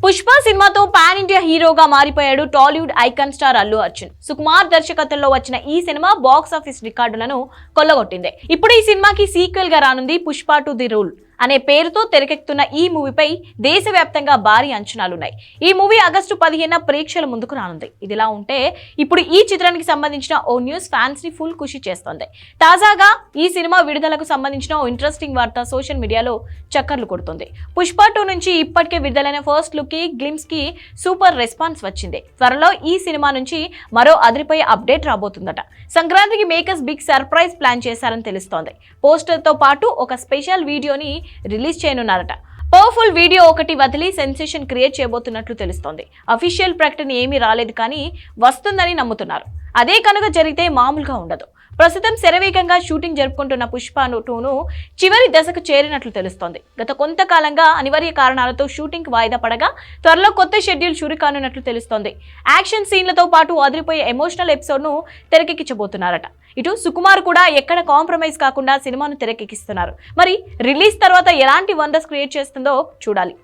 పుష్ప సినిమాతో pan India హీరోగా మారిపోయాడు టాలీవుడ్ ఐకాన్ స్టార్ అల్లు అర్జున్. సుకుమార్ దర్శకత్వంలో వచ్చిన ఈ సినిమా బాక్స్ ఆఫీస్ రికార్డులను కొల్లగొట్టింది. ఇప్పుడు ఈ సినిమాకి సీక్వెల్ గా రానుంది పుష్ప టు ది రూల్ అనే పేరుతో తెరకెక్కుతున్న ఈ మూవీపై దేశవ్యాప్తంగా భారీ అంచనాలున్నాయి. ఈ మూవీ ఆగస్టు 15 ప్రేక్షకుల ముందుకు రానుంది. ఇదిలా ఉంటే ఇప్పుడు ఈ చిత్రానికి సంబంధించిన ఓ న్యూస్ ఫ్యాన్స్ ని ఫుల్ ఖుషి చేస్తోంది. తాజాగా ఈ సినిమా విడుదలకు సంబంధించిన ఓ ఇంట్రెస్టింగ్ వార్త సోషల్ మీడియాలో చక్కర్లు కొడుతుంది. పుష్ప 2 నుంచి ఇప్పటికే విడుదలైన ఫస్ట్ లుక్ కి గ్లిమ్స్ కి సూపర్ రెస్పాన్స్ వచ్చింది. త్వరలో ఈ సినిమా నుంచి మరో అదిరిపోయే అప్డేట్ రాబోతుందట. సంక్రాంతికి మేకర్స్ బిగ్ సర్ప్రైజ్ ప్లాన్ చేశారని తెలుస్తోంది. పోస్టర్ తో పాటు ఒక స్పెషల్ వీడియోని రిలీజ్ చేయనున్నారట. పవర్ఫుల్ వీడియో ఒకటి వదిలి సెన్సేషన్ క్రియేట్ చేయబోతున్నట్లు తెలుస్తోంది. అఫీషియల్ ప్రకటన ఏమీ రాలేదు, కానీ వస్తుందని నమ్ముతున్నారు. అదే కనుక జరిగితే మామూలుగా ఉండదు. ప్రస్తుతం శరవేగంగా షూటింగ్ జరుపుకుంటున్న పుష్ప 2ను చివరి దశకు చేరినట్లు తెలుస్తోంది. గత కొంతకాలంగా అనివార్య కారణాలతో షూటింగ్ వాయిదా పడగా త్వరలో కొత్త షెడ్యూల్ షురు కానున్నట్లు తెలుస్తోంది. యాక్షన్ సీన్లతో పాటు అదిరిపోయే ఎమోషనల్ ఎపిసోడ్ను తెరకెక్కించబోతున్నారట. ఇటు సుకుమార్ కూడా ఎక్కడ కాంప్రమైజ్ కాకుండా సినిమాను తెరకెక్కిస్తున్నారు. మరి రిలీజ్ తర్వాత ఎలాంటి వండర్స్ క్రియేట్ చేస్తుందో చూడాలి.